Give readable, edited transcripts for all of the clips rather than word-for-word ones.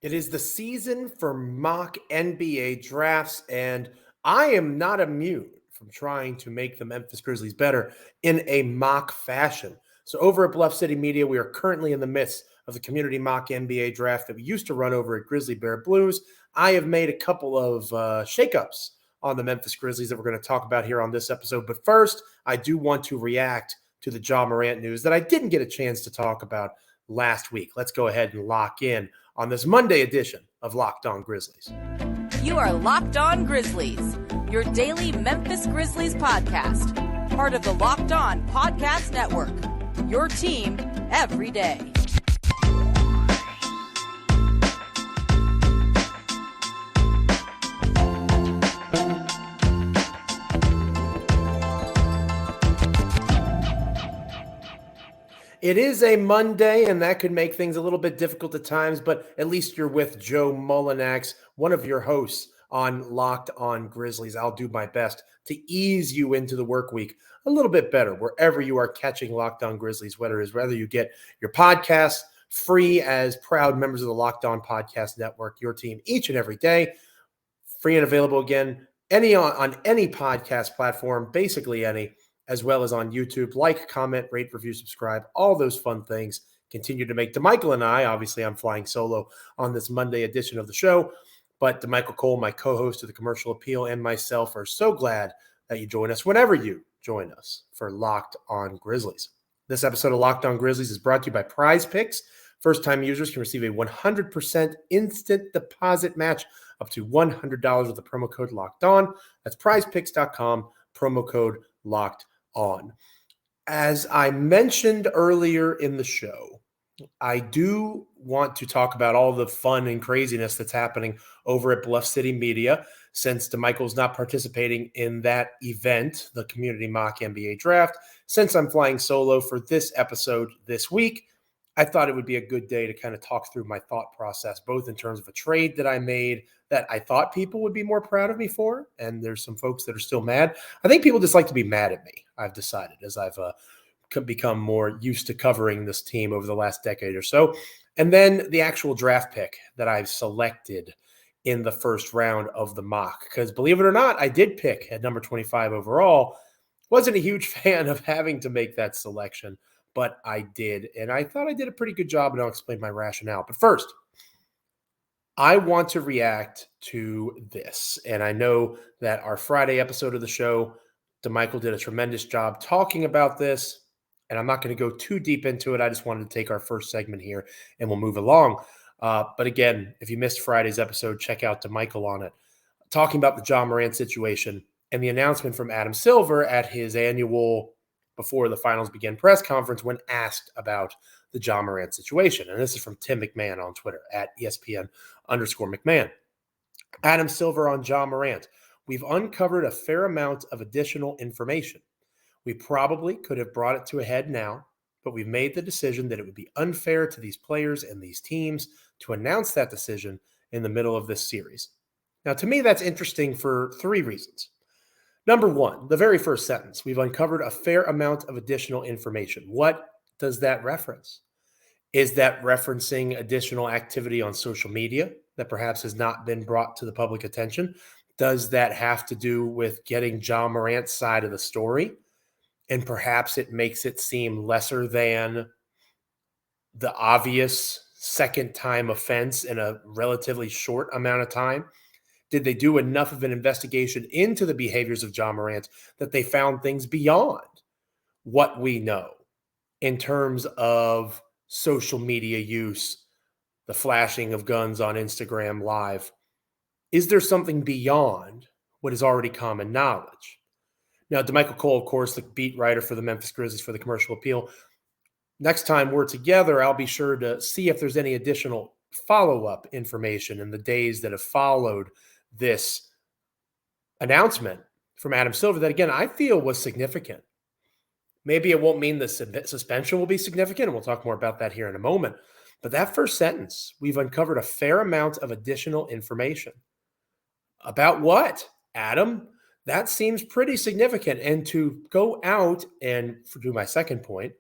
It is the season for mock NBA drafts, and I am not immune from trying to make the Memphis Grizzlies better in a mock fashion. So, over at Bluff City Media, we are currently in the midst of the community mock NBA draft that we used to run over at Grizzly Bear Blues. I have made a couple of shakeups on the Memphis Grizzlies that we're going to talk about here on this episode. But first, I do want to react to the Joe Morant news that I didn't get a chance to talk about last week. Let's go ahead and lock in on this Monday edition of Locked On Grizzlies. You are Locked On Grizzlies, your daily Memphis Grizzlies podcast, part of the Locked On Podcast Network, your team every day. It is a Monday, and that could make things a little bit difficult at times, but at least you're with Joe Mullinax, one of your hosts on Locked On Grizzlies. I'll do my best to ease you into the work week a little bit better wherever you are catching Locked On Grizzlies, whether you get your podcast free as proud members of the Locked On Podcast Network, your team each and every day, free and available again, on any podcast platform, basically any, as well as on YouTube. Like, comment, rate, review, subscribe, all those fun things continue to make DeMichael and I, obviously I'm flying solo on this Monday edition of the show, but DeMichael Cole, my co-host of the Commercial Appeal, and myself are so glad that you join us whenever you join us for Locked On Grizzlies. This episode of Locked On Grizzlies is brought to you by Prize Picks. First-time users can receive a 100% instant deposit match up to $100 with the promo code Locked On. That's prizepicks.com, promo code Locked On. As I mentioned earlier in the show, I do want to talk about all the fun and craziness that's happening over at Bluff City Media since DeMichael's not participating in that event, the Community Mock NBA Draft. Since I'm flying solo for this episode this week, I thought it would be a good day to kind of talk through my thought process, both in terms of a trade that I made that I thought people would be more proud of me for, and there's some folks that are still mad. I think people just like to be mad at me, I've decided, as I've become more used to covering this team over the last decade or so. And then the actual draft pick that I've selected in the first round of the mock, because believe it or not, I did pick at number 25 overall. Wasn't a huge fan of having to make that selection, but I did, and I thought I did a pretty good job, and I'll explain my rationale. But first, I want to react to this, and I know that our Friday episode of the show, DeMichael did a tremendous job talking about this, and I'm not going to go too deep into it. I just wanted to take our first segment here, and we'll move along. But again, if you missed Friday's episode, check out DeMichael on it, talking about the Joe Mullinax situation and the announcement from Adam Silver at his annual before the finals begin press conference when asked about the Joe Mullinax situation. And this is from Tim McMahon on Twitter at ESPN_McMahon. Adam Silver on Joe Mullinax. We've uncovered a fair amount of additional information. We probably could have brought it to a head now, but we've made the decision that it would be unfair to these players and these teams to announce that decision in the middle of this series. Now, to me, that's interesting for three reasons. Number one, the very first sentence, we've uncovered a fair amount of additional information. What does that reference? Is that referencing additional activity on social media that perhaps has not been brought to the public attention? Does that have to do with getting Joe Morant's side of the story? And perhaps it makes it seem lesser than the obvious second-time offense in a relatively short amount of time? Did they do enough of an investigation into the behaviors of Joe Morant that they found things beyond what we know in terms of social media use, the flashing of guns on Instagram Live? Is there something beyond what is already common knowledge? Now, DeMichael Cole, of course, the beat writer for the Memphis Grizzlies for the Commercial Appeal. Next time we're together, I'll be sure to see if there's any additional follow-up information in the days that have followed this announcement from Adam Silver that, again, I feel was significant. Maybe it won't mean the suspension will be significant, and we'll talk more about that here in a moment. But that first sentence, we've uncovered a fair amount of additional information. About what, Adam? That seems pretty significant. And to go out and do my second point,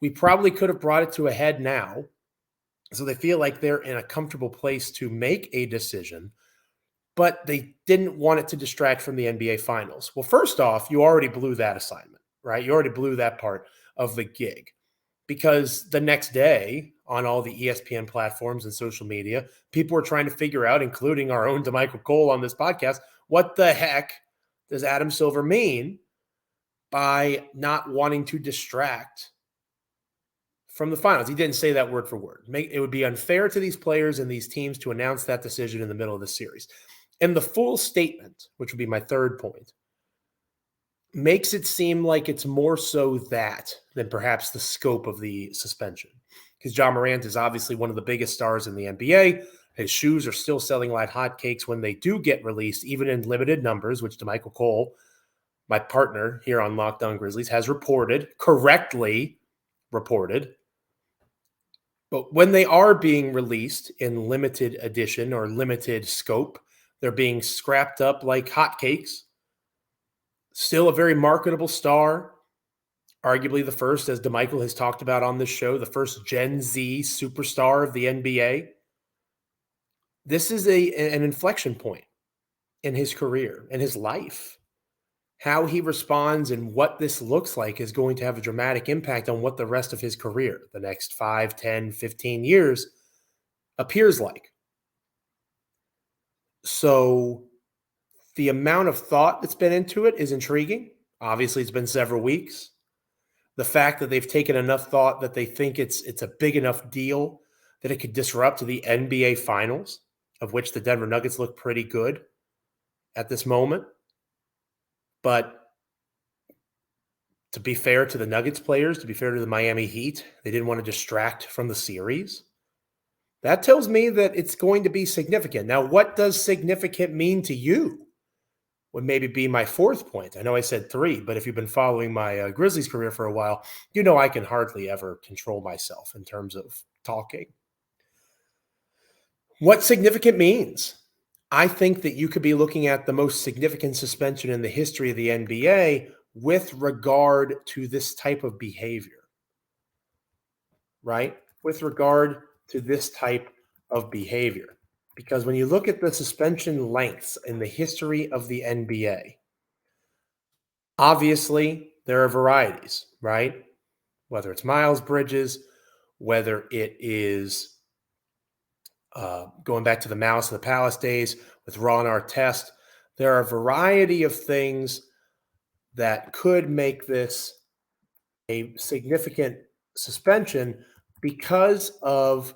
we probably could have brought it to a head now, So they feel like they're in a comfortable place to make a decision, but they didn't want it to distract from the NBA Finals. Well, first off, you already blew that assignment, right? You already blew that part of the gig, because the next day on all the ESPN platforms and social media, people were trying to figure out, including our own DeMichael Cole on this podcast, what the heck does Adam Silver mean by not wanting to distract from the finals? He didn't say that word for word. It would be unfair to these players and these teams to announce that decision in the middle of the series. And the full statement, which would be my third point, makes it seem like it's more so that than perhaps the scope of the suspension. Because Joe Morant is obviously one of the biggest stars in the NBA. His shoes are still selling like hotcakes when they do get released, even in limited numbers, which DeMichael Cole, my partner here on Locked On Grizzlies, has correctly reported. But when they are being released in limited edition or limited scope, they're being scrapped up like hotcakes. Still a very marketable star, arguably the first, as DeMichael has talked about on this show, the first Gen Z superstar of the NBA. This is an inflection point in his career and his life. How he responds and what this looks like is going to have a dramatic impact on what the rest of his career, the next 5, 10, 15 years, appears like. So the amount of thought that's been into it is intriguing. Obviously, it's been several weeks. The fact that they've taken enough thought that they think it's a big enough deal that it could disrupt the NBA Finals, of which the Denver Nuggets look pretty good at this moment. But to be fair to the Nuggets players, to be fair to the Miami Heat, they didn't want to distract from the series. That tells me that it's going to be significant. Now, what does significant mean to you? Would maybe be my fourth point. I know I said 3, but if you've been following my Grizzlies career for a while, you know I can hardly ever control myself in terms of talking. What significant means? I think that you could be looking at the most significant suspension in the history of the NBA with regard to this type of behavior, right? With regard to this type of behavior. Because when you look at the suspension lengths in the history of the NBA, obviously there are varieties, right? Whether it's Miles Bridges, whether it is going back to the Malice of the Palace days with Ron Artest, there are a variety of things that could make this a significant suspension because of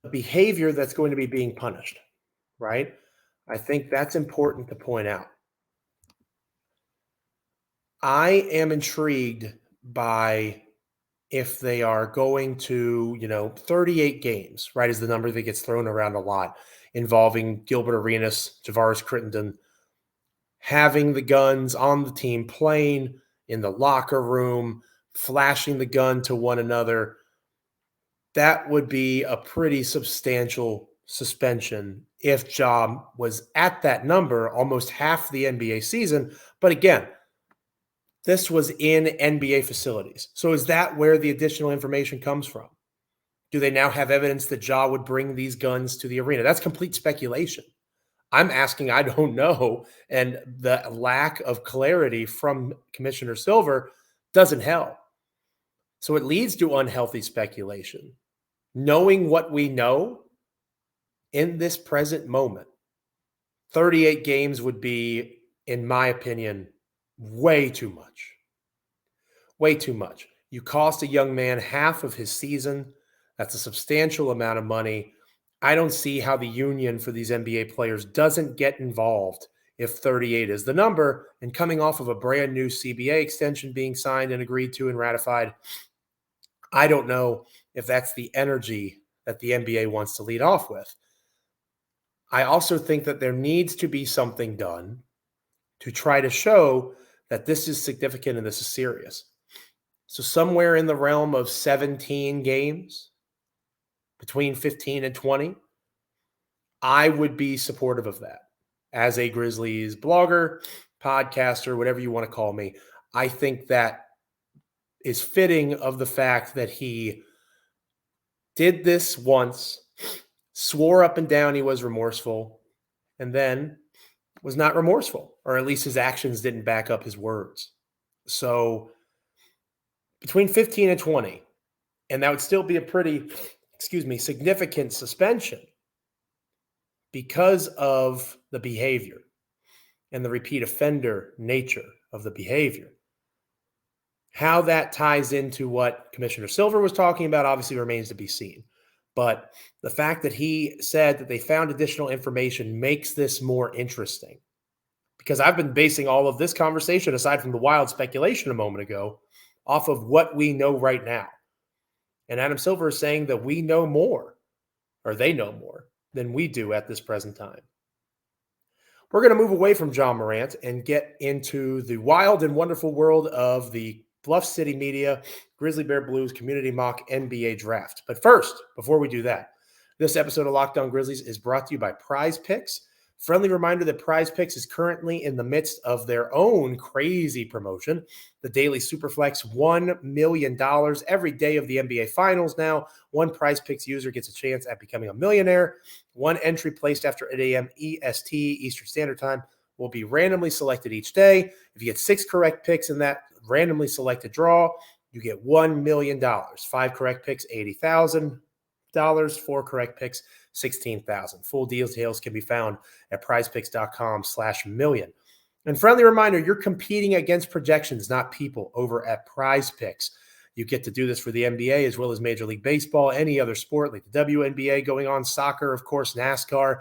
the behavior that's going to be being punished, right? I think that's important to point out. I am intrigued by if they are going to, 38 games, right, is the number that gets thrown around a lot, involving Gilbert Arenas, Javaris Crittenden, having the guns on the team, playing in the locker room, flashing the gun to one another. That would be a pretty substantial suspension if Ja was at that number almost half the NBA season. But again, this was in NBA facilities. So is that where the additional information comes from? Do they now have evidence that Ja would bring these guns to the arena? That's complete speculation. I'm asking, I don't know. And the lack of clarity from Commissioner Silver doesn't help. So it leads to unhealthy speculation. Knowing what we know in this present moment, 38 games would be, in my opinion, way too much. Way too much. You cost a young man half of his season. That's a substantial amount of money. I don't see how the union for these NBA players doesn't get involved if 38 is the number. And coming off of a brand new CBA extension being signed and agreed to and ratified, I don't know if that's the energy that the NBA wants to lead off with. I also think that there needs to be something done to try to show that this is significant and this is serious. So somewhere in the realm of 17 games, between 15 and 20, I would be supportive of that. As a Grizzlies blogger, podcaster, whatever you want to call me, I think that is fitting of the fact that he did this once, swore up and down he was remorseful, and then was not remorseful, or at least his actions didn't back up his words. So between 15 and 20, and that would still be a pretty, significant suspension because of the behavior and the repeat offender nature of the behavior. How that ties into what Commissioner Silver was talking about obviously remains to be seen. But the fact that he said that they found additional information makes this more interesting. Because I've been basing all of this conversation, aside from the wild speculation a moment ago, off of what we know right now. And Adam Silver is saying that we know more, or they know more, than we do at this present time. We're going to move away from Joe Morant and get into the wild and wonderful world of the Bluff City Media Grizzly Bear Blues Community Mock NBA Draft. But first, before we do that, this episode of Locked On Grizzlies is brought to you by Prize Picks. Friendly reminder that Prize Picks is currently in the midst of their own crazy promotion, the Daily Superflex $1 million. Every day of the NBA Finals now, one Prize Picks user gets a chance at becoming a millionaire. One entry placed after 8 a.m. EST, Eastern Standard Time, will be randomly selected each day. If you get 6 correct picks in that randomly selected draw, you get $1 million. 5 correct picks, $80,000. 4 correct picks, $16,000. Full details can be found at prizepicks.com/million. And friendly reminder, you're competing against projections, not people, over at Prize Picks. You get to do this for the NBA as well as Major League Baseball, any other sport like the WNBA going on, soccer, of course, NASCAR.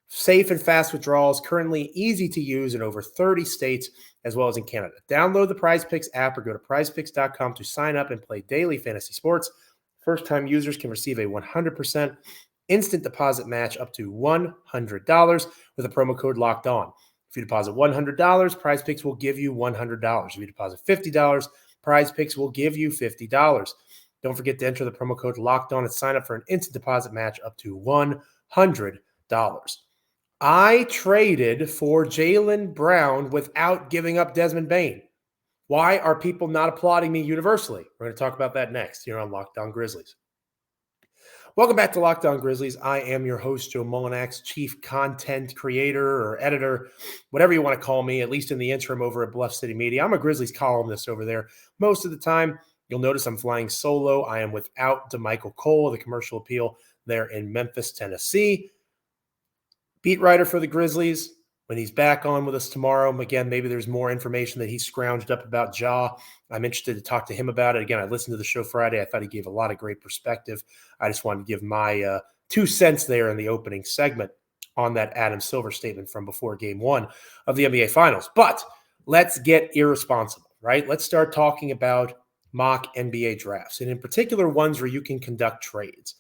Safe and fast withdrawals, currently easy to use in over 30 states as well as in Canada. Download the Prize Picks app or go to prizepicks.com to sign up and play daily fantasy sports. First-time users can receive a 100% instant deposit match up to $100 with a promo code Locked On. If you deposit $100, Prize Picks will give you $100. If you deposit $50, Prize Picks will give you $50. Don't forget to enter the promo code Locked On and sign up for an instant deposit match up to $100. I traded for Jaylen Brown without giving up Desmond Bane. Why are people not applauding me universally? We're going to talk about that next here on Locked On Grizzlies. Welcome back to Locked On Grizzlies. I am your host, Joe Mullinax, chief content creator or editor, whatever you want to call me, at least in the interim over at Bluff City Media. I'm a Grizzlies columnist over there. Most of the time, you'll notice I'm flying solo. I am without DeMichael Cole, the commercial appeal there in Memphis, Tennessee. Beat writer for the Grizzlies. When he's back on with us tomorrow, again, maybe there's more information that he scrounged up about Ja. I'm interested to talk to him about it. Again, I listened to the show Friday. I thought he gave a lot of great perspective. I just wanted to give my 2 cents there in the opening segment on that Adam Silver statement from before Game 1 of the NBA Finals. But let's get irresponsible, right? Let's start talking about mock NBA drafts, and in particular ones where you can conduct trades.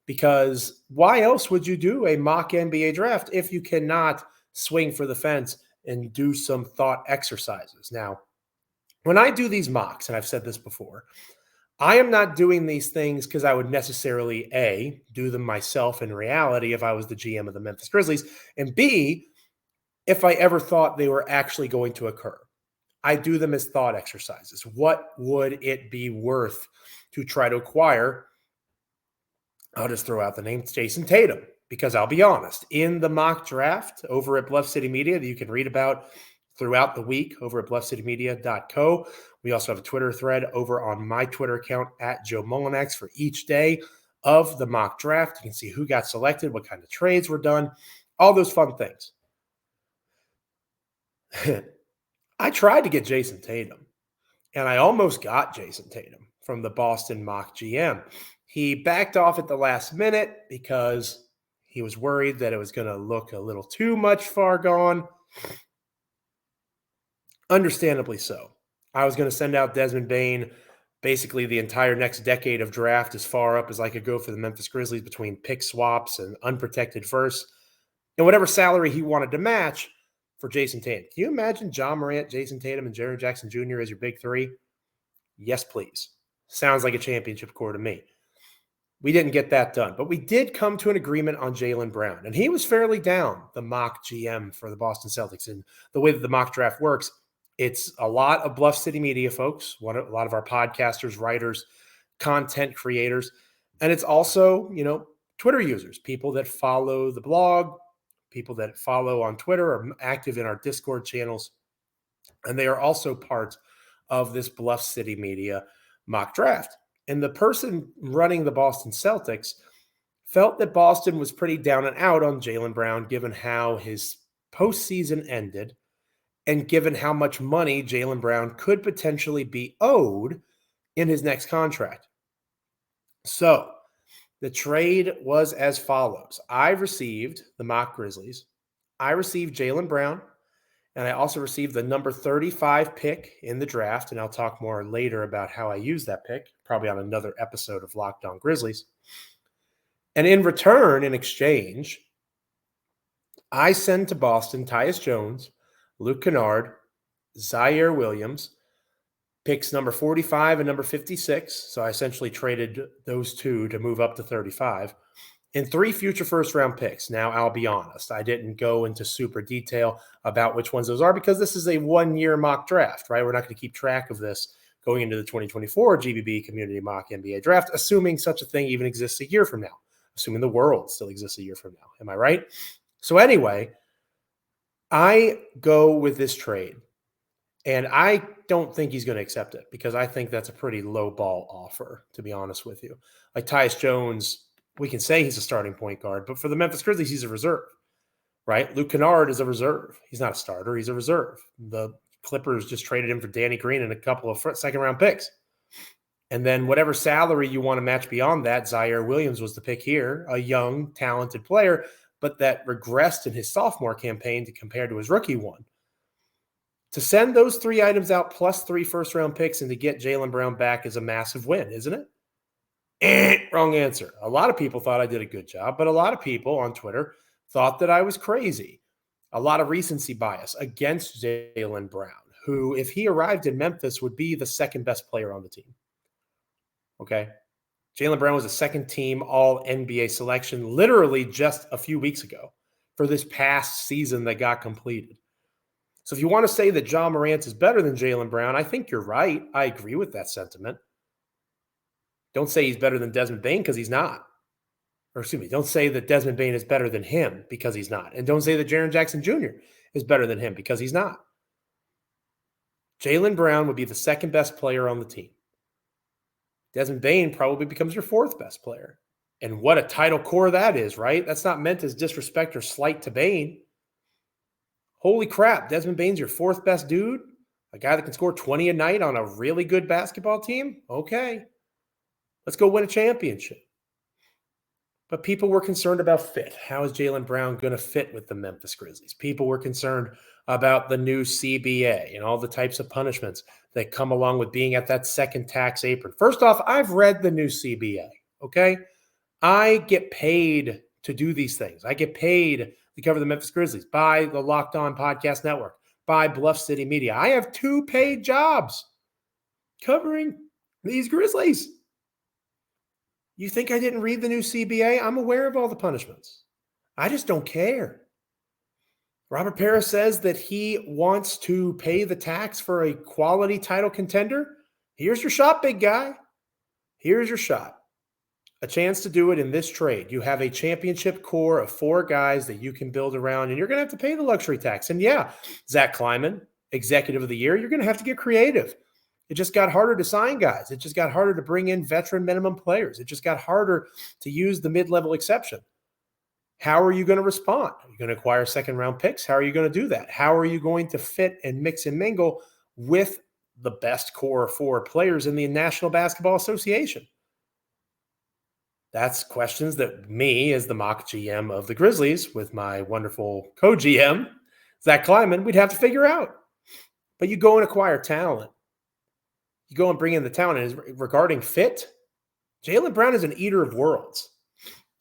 Because why else would you do a mock NBA draft if you cannot swing for the fence and do some thought exercises? Now, when I do these mocks, and I've said this before, I am not doing these things because I would necessarily, A, do them myself in reality if I was the GM of the Memphis Grizzlies, and B, if I ever thought they were actually going to occur. I do them as thought exercises. What would it be worth to try to acquire? I'll just throw out the name Jason Tatum. Because I'll be honest, in the mock draft over at Bluff City Media that you can read about throughout the week over at bluffcitymedia.co. We also have a Twitter thread over on my Twitter account at Joe Mullinax for each day of the mock draft. You can see who got selected, what kind of trades were done, all those fun things. I tried to get Jason Tatum, and I almost got Jason Tatum from the Boston mock GM. He backed off at the last minute because he was worried that it was going to look a little too much far gone. Understandably so. I was going to send out Desmond Bane basically the entire next decade of draft as far up as I could go for the Memphis Grizzlies between pick swaps and unprotected firsts and whatever salary he wanted to match for Jason Tatum. Can you imagine John Morant, Jason Tatum, and Jaren Jackson Jr. as your big 3? Yes, please. Sounds like a championship core to me. We didn't get that done, but we did come to an agreement on Jaylen Brown, and he was fairly down, the mock GM for the Boston Celtics. And the way that the mock draft works, it's a lot of Bluff City Media folks, a lot of our podcasters, writers, content creators, And it's also, Twitter users, people that follow the blog, people that follow on Twitter, are active in our Discord channels. And they are also part of this Bluff City Media mock draft. And the person running the Boston Celtics felt that Boston was pretty down and out on Jaylen Brown, given how his postseason ended and given how much money Jaylen Brown could potentially be owed in his next contract. So the trade was as follows. I received the mock Grizzlies. I received Jaylen Brown, and I also received the number 35 pick in the draft, and I'll talk more later about how I used that pick, probably on another episode of Locked On Grizzlies. And in return, in exchange, I send to Boston Tyus Jones, Luke Kennard, Zaire Williams, picks number 45 and number 56. So I essentially traded those two to move up to 35. And 3 future first-round picks. Now, I'll be honest, I didn't go into super detail about which ones those are because this is a one-year mock draft, right? We're not going to keep track of this going into the 2024 GBB Community Mock NBA Draft, assuming such a thing even exists a year from now, assuming the world still exists a year from now. Am I right? So anyway, I go with this trade, and I don't think he's going to accept it because I think that's a pretty low-ball offer, to be honest with you. Like Tyus Jones, we can say he's a starting point guard, but for the Memphis Grizzlies, he's a reserve, right? Luke Kennard is a reserve. He's not a starter. He's a reserve. The Clippers just traded him for Danny Green and a couple of second-round picks. And then whatever salary you want to match beyond that, Zaire Williams was the pick here, a young, talented player, but that regressed in his sophomore campaign to compare to his rookie one. To send those 3 items out plus 3 first-round picks and to get Jaylen Brown back is a massive win, isn't it? Wrong answer. A lot of people thought I did a good job, but a lot of people on Twitter thought that I was crazy. A lot of recency bias against Jaylen Brown, who, if he arrived in Memphis, would be the second best player on the team. Okay? Jaylen Brown was a second-team All-NBA selection literally just a few weeks ago for this past season that got completed. So if you want to say that Ja Morant is better than Jaylen Brown, I think you're right. I agree with that sentiment. Don't say he's better than Desmond Bane because he's not. Or excuse me, don't say that Desmond Bane is better than him because he's not. And don't say that Jaren Jackson Jr. is better than him because he's not. Jaylen Brown would be the second best player on the team. Desmond Bane probably becomes your 4th best player. And what a title core that is, right? That's not meant as disrespect or slight to Bane. Holy crap, Desmond Bane's your 4th best dude? A guy that can score 20 a night on a really good basketball team? Okay. Let's go win a championship. But people were concerned about fit. How is Jaylen Brown going to fit with the Memphis Grizzlies? People were concerned about the new CBA and all the types of punishments that come along with being at that second tax apron. First off, I've read the new CBA, okay? I get paid to do these things. I get paid to cover the Memphis Grizzlies by the Locked On Podcast Network, by Bluff City Media. I have 2 paid jobs covering these Grizzlies. You think I didn't read the new CBA? I'm aware of all the punishments. I just don't care. Robert Parrish says that he wants to pay the tax for a quality title contender. Here's your shot, big guy. Here's your shot. A chance to do it in this trade. You have a championship core of 4 guys that you can build around, and you're going to have to pay the luxury tax. And yeah, Zach Kleiman, executive of the year, you're going to have to get creative. It just got harder to sign guys. It just got harder to bring in veteran minimum players. It just got harder to use the mid-level exception. How are you going to respond? Are you going to acquire second-round picks? How are you going to do that? How are you going to fit and mix and mingle with the best core of 4 players in the National Basketball Association? That's questions that me, as the mock GM of the Grizzlies, with my wonderful co-GM, Zach Kleiman, we'd have to figure out. But you go and acquire talent. You go and bring in the talent. And regarding fit, Jaylen Brown is an eater of worlds.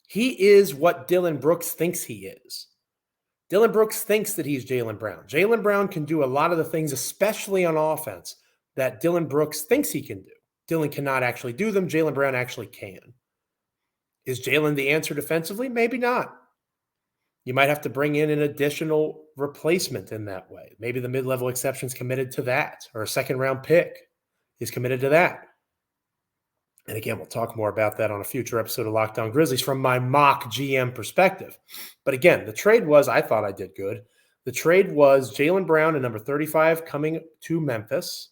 He is what Dillon Brooks thinks he is. Dillon Brooks thinks that he's Jaylen Brown. Jaylen Brown can do a lot of the things, especially on offense, that Dillon Brooks thinks he can do. Dillon cannot actually do them. Jaylen Brown actually can. Is Jaylen the answer defensively? Maybe not. You might have to bring in an additional replacement in that way. Maybe the mid-level exception's committed to that, or a second-round pick is committed to that. And again, we'll talk more about that on a future episode of Locked On Grizzlies from my mock GM perspective. But again, the trade was, I thought I did good. The trade was Jaylen Brown and number 35 coming to Memphis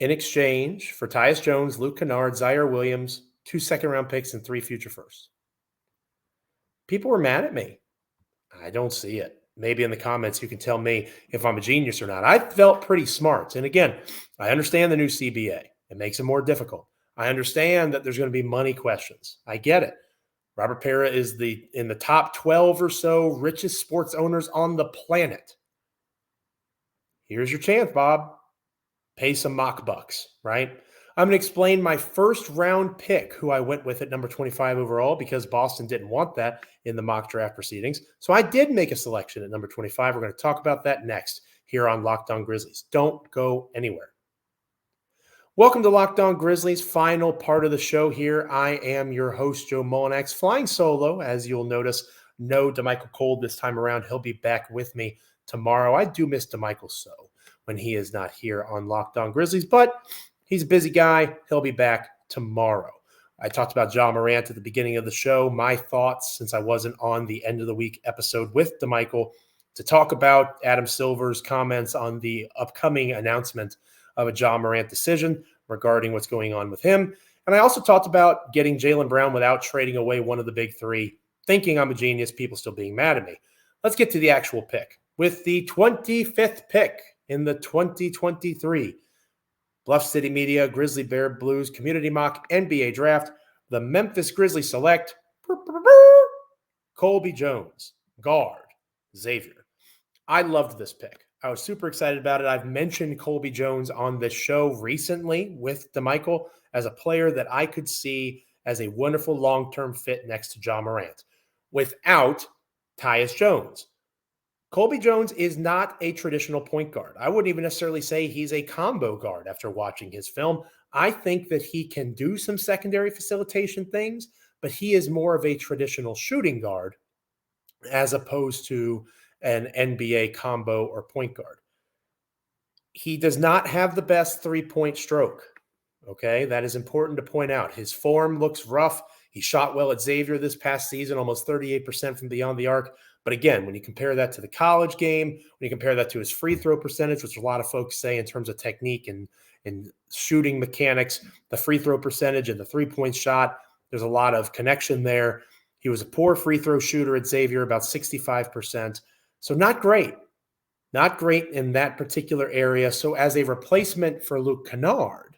in exchange for Tyus Jones, Luke Kennard, Zaire Williams, 2 second-round picks, and 3 future firsts. People were mad at me. I don't see it. Maybe in the comments you can tell me if I'm a genius or not. I felt pretty smart. And again, I understand the new CBA. It makes it more difficult. I understand that there's going to be money questions. I get it. Robert Pera is in the top 12 or so richest sports owners on the planet. Here's your chance, Bob. Pay some mock bucks, right? I'm going to explain my first round pick, who I went with at number 25 overall, because Boston didn't want that in the mock draft proceedings. So I did make a selection at number 25. We're going to talk about that next here on Locked On Grizzlies. Don't go anywhere. Welcome to Locked On Grizzlies, final part of the show here. I am your host, Joe Mullinax, flying solo, as you'll notice. No DeMichael Cole this time around. He'll be back with me tomorrow. I do miss DeMichael so when he is not here on Locked On Grizzlies, but he's a busy guy. He'll be back tomorrow. I talked about Joe Morant at the beginning of the show. My thoughts, since I wasn't on the end of the week episode with DeMichael, to talk about Adam Silver's comments on the upcoming announcement of a Joe Morant decision regarding what's going on with him. And I also talked about getting Jaylen Brown without trading away one of the big three, thinking I'm a genius, people still being mad at me. Let's get to the actual pick. With the 25th pick in the 2023 Bluff City Media Grizzly Bear Blues Community Mock NBA Draft, the Memphis Grizzlies select Colby Jones, guard, Xavier. I loved this pick. I was super excited about it. I've mentioned Colby Jones on this show recently with DeMichael as a player that I could see as a wonderful long-term fit next to Joe Morant without Tyus Jones. Colby Jones is not a traditional point guard. I wouldn't even necessarily say he's a combo guard after watching his film. I think that he can do some secondary facilitation things, but he is more of a traditional shooting guard as opposed to an NBA combo or point guard. He does not have the best three-point stroke. Okay, that is important to point out. His form looks rough. He shot well at Xavier this past season, almost 38% from beyond the arc. But again, when you compare that to the college game, when you compare that to his free throw percentage, which a lot of folks say in terms of technique and shooting mechanics, the free throw percentage and the three-point shot, there's a lot of connection there. He was a poor free throw shooter at Xavier, about 65%. So not great. Not great in that particular area. So as a replacement for Luke Kennard,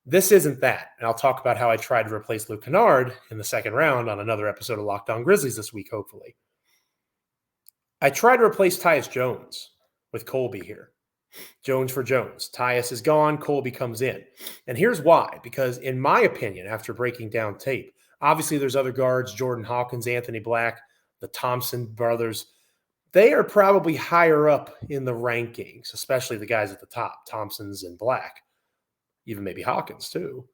this isn't that. And I'll talk about how I tried to replace Luke Kennard in the second round on another episode of Locked On Grizzlies this week, hopefully. I tried to replace Tyus Jones with Colby here. Jones for Jones. Tyus is gone. Colby comes in. And here's why. Because in my opinion, after breaking down tape, obviously there's other guards, Jordan Hawkins, Anthony Black, the Thompson brothers. They are probably higher up in the rankings, especially the guys at the top, Thompson's and Black, even maybe Hawkins too.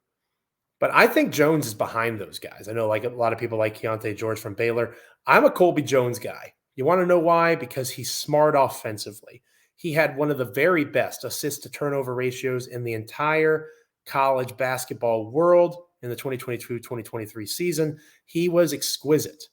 But I think Jones is behind those guys. I know like a lot of people like Keontae George from Baylor. I'm a Colby Jones guy. You want to know why? Because he's smart offensively. He had one of the very best assist-to-turnover ratios in the entire college basketball world in the 2022-2023 season. He was exquisite.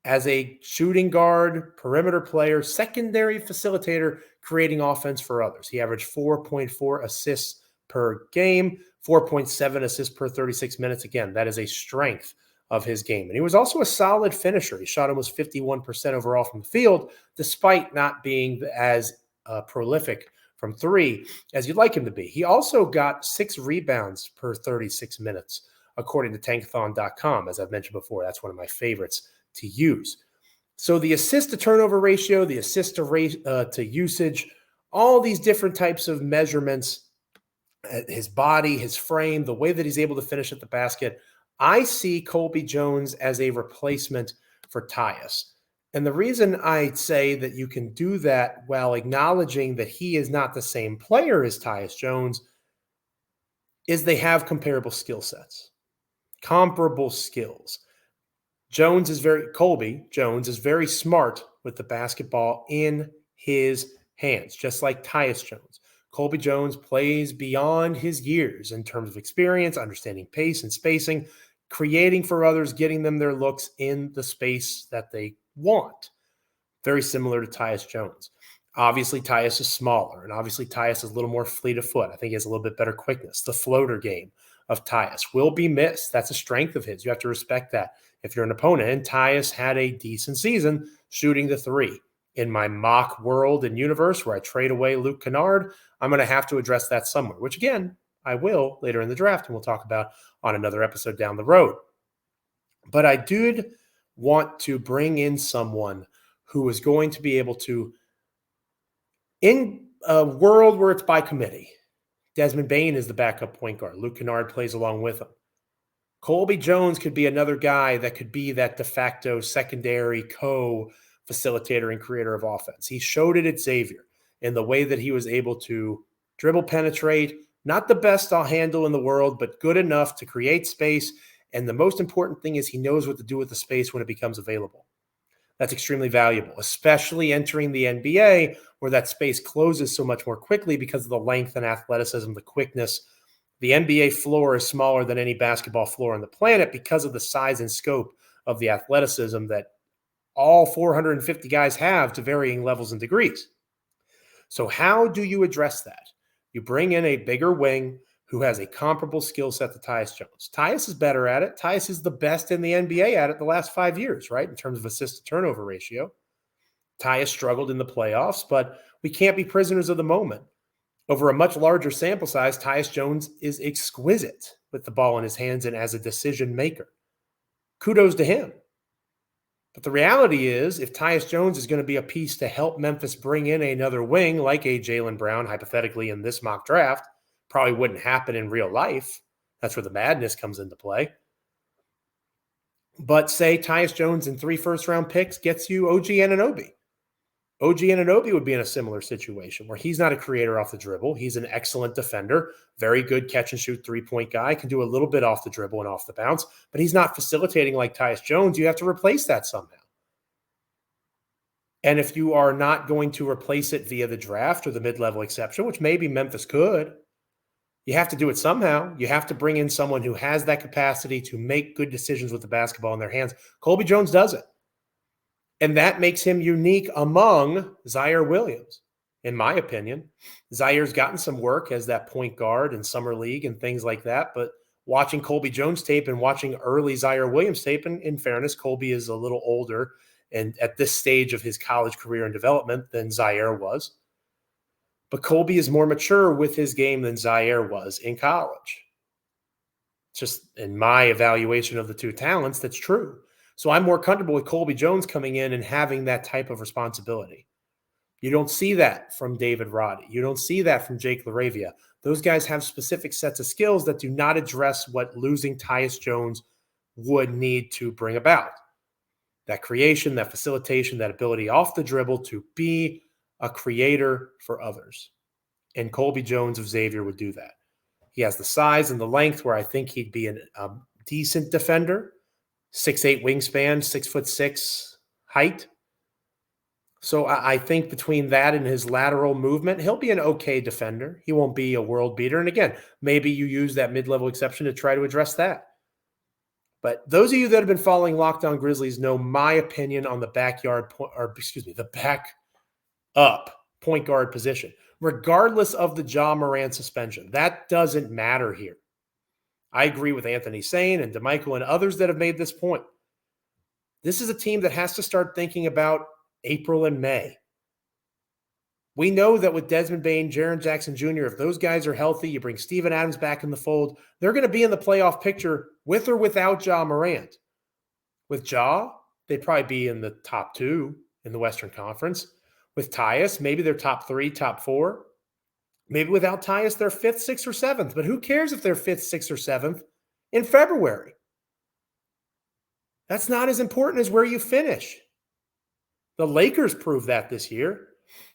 As a shooting guard, perimeter player, secondary facilitator, creating offense for others. He averaged 4.4 assists per game, 4.7 assists per 36 minutes. Again, that is a strength of his game. And he was also a solid finisher. He shot almost 51% overall from the field, despite not being as prolific from three as you'd like him to be. He also got 6 rebounds per 36 minutes, according to tankathon.com. As I've mentioned before, that's one of my favorites to use. So the assist to turnover ratio, the assist to usage, all these different types of measurements, his body, his frame, the way that he's able to finish at the basket, I see Colby Jones as a replacement for Tyus. And the reason I say that you can do that while acknowledging that he is not the same player as Tyus Jones is they have comparable skill sets, comparable skills. Colby Jones is very smart with the basketball in his hands, just like Tyus Jones. Colby Jones plays beyond his years in terms of experience, understanding pace and spacing, creating for others, getting them their looks in the space that they want. Very similar to Tyus Jones. Obviously, Tyus is smaller, and obviously Tyus is a little more fleet of foot. I think he has a little bit better quickness. The floater game of Tyus will be missed. That's a strength of his. You have to respect that if you're an opponent. And Tyus had a decent season shooting the three. In my mock world and universe where I trade away Luke Kennard, I'm going to have to address that somewhere, which again, I will later in the draft, and we'll talk about on another episode down the road. But I did want to bring in someone who is going to be able to, in a world where it's by committee, Desmond Bane is the backup point guard. Luke Kennard plays along with him. Colby Jones could be another guy that could be that de facto secondary co-facilitator and creator of offense. He showed it at Xavier in the way that he was able to dribble, penetrate, not the best handle in the world, but good enough to create space. And the most important thing is he knows what to do with the space when it becomes available. That's extremely valuable, especially entering the NBA where that space closes so much more quickly because of the length and athleticism, the quickness. The NBA floor is smaller than any basketball floor on the planet because of the size and scope of the athleticism that all 450 guys have to varying levels and degrees. So how do you address that? You bring in a bigger wing who has a comparable skill set to Tyus Jones. Tyus is better at it. Tyus is the best in the NBA at it the last 5 years, right, in terms of assist-to-turnover ratio. Tyus struggled in the playoffs, but we can't be prisoners of the moment. Over a much larger sample size, Tyus Jones is exquisite with the ball in his hands and as a decision maker. Kudos to him. But the reality is, if Tyus Jones is going to be a piece to help Memphis bring in another wing like a Jaylen Brown, hypothetically in this mock draft, probably wouldn't happen in real life. That's where the madness comes into play. But say Tyus Jones and 3 first-round picks gets you OG Anunoby. OG Anunoby would be in a similar situation where he's not a creator off the dribble. He's an excellent defender, very good catch-and-shoot three-point guy, can do a little bit off the dribble and off the bounce, but he's not facilitating like Tyus Jones. You have to replace that somehow. And if you are not going to replace it via the draft or the mid-level exception, which maybe Memphis could, you have to do it somehow. You have to bring in someone who has that capacity to make good decisions with the basketball in their hands. Colby Jones does it. And that makes him unique among Zaire Williams, in my opinion. Zaire's gotten some work as that point guard in summer league and things like that. But watching Colby Jones tape and watching early Zaire Williams tape, and in fairness, Colby is a little older and at this stage of his college career and development than Zaire was. But Colby is more mature with his game than Zaire was in college. Just in my evaluation of the two talents, that's true. So I'm more comfortable with Colby Jones coming in and having that type of responsibility. You don't see that from David Roddy. You don't see that from Jake LaRavia. Those guys have specific sets of skills that do not address what losing Tyus Jones would need to bring about. That creation, that facilitation, that ability off the dribble to be a creator for others. And Colby Jones of Xavier would do that. He has the size and the length where I think he'd be a decent defender, 6'8" wingspan, 6'6" height. So I think between that and his lateral movement, he'll be an okay defender. He won't be a world beater. And again, maybe you use that mid-level exception to try to address that. But those of you that have been following Locked On Grizzlies know my opinion on the the back up point guard position, regardless of the Ja Morant suspension. That doesn't matter here. I agree with Anthony Sane and DeMichael and others that have made this point. This is a team that has to start thinking about April and May. We know that with Desmond Bane, Jaren Jackson Jr., if those guys are healthy, you bring Steven Adams back in the fold, they're going to be in the playoff picture with or without Ja Morant. With Ja, they'd probably be in the top 2 in the Western Conference. With Tyus, maybe they're top 3, top 4. Maybe without Tyus, they're 5th, 6th, or 7th. But who cares if they're 5th, 6th, or 7th in February? That's not as important as where you finish. The Lakers proved that this year.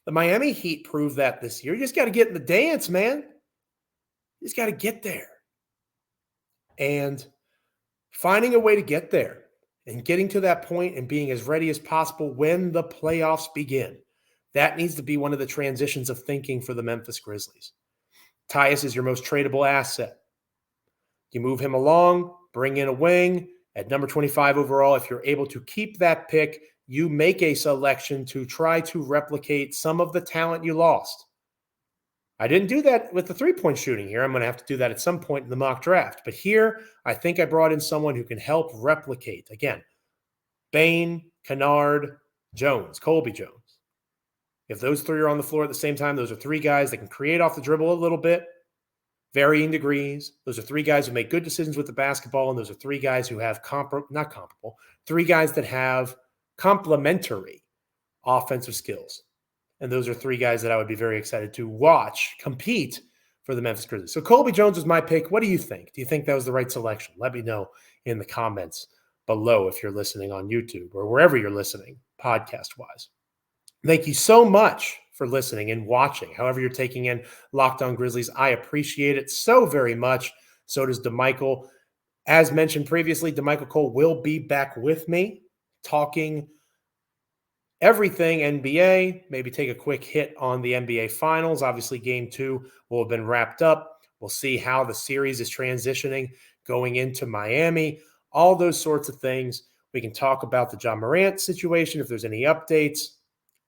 The Miami Heat proved that this year. You just got to get in the dance, man. You just got to get there. And finding a way to get there and getting to that point and being as ready as possible when the playoffs begin. That needs to be one of the transitions of thinking for the Memphis Grizzlies. Tyus is your most tradable asset. You move him along, bring in a wing at number 25 overall. If you're able to keep that pick, you make a selection to try to replicate some of the talent you lost. I didn't do that with the three-point shooting here. I'm going to have to do that at some point in the mock draft. But here, I think I brought in someone who can help replicate. Again, Bane, Kennard, Jones, Colby Jones. If those three are on the floor at the same time, those are three guys that can create off the dribble a little bit, varying degrees. Those are three guys who make good decisions with the basketball, and those are three guys who have three guys that have complementary offensive skills. And those are three guys that I would be very excited to watch compete for the Memphis Grizzlies. So Colby Jones was my pick. What do you think? Do you think that was the right selection? Let me know in the comments below if you're listening on YouTube or wherever you're listening podcast-wise. Thank you so much for listening and watching. However you're taking in Locked On Grizzlies, I appreciate it so very much. So does DeMichael. As mentioned previously, DeMichael Cole will be back with me talking everything NBA, maybe take a quick hit on the NBA Finals. Obviously, Game 2 will have been wrapped up. We'll see how the series is transitioning going into Miami, all those sorts of things. We can talk about the Joe Morant situation, if there's any updates,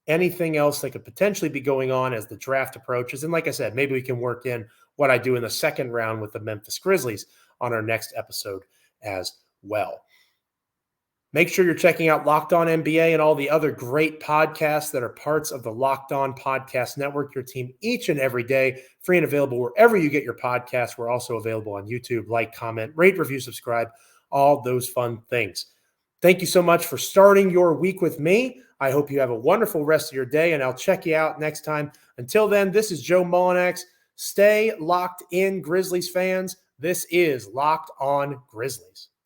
anything else that could potentially be going on as the draft approaches. And like I said, maybe we can work in what I do in the second round with the Memphis Grizzlies on our next episode as well. Make sure you're checking out Locked On NBA and all the other great podcasts that are parts of the Locked On Podcast Network, your team each and every day, free and available wherever you get your podcasts. We're also available on YouTube. Like, comment, rate, review, subscribe, all those fun things. Thank you so much for starting your week with me. I hope you have a wonderful rest of your day, and I'll check you out next time. Until then, this is Joe Mullinax. Stay locked in, Grizzlies fans. This is Locked On Grizzlies.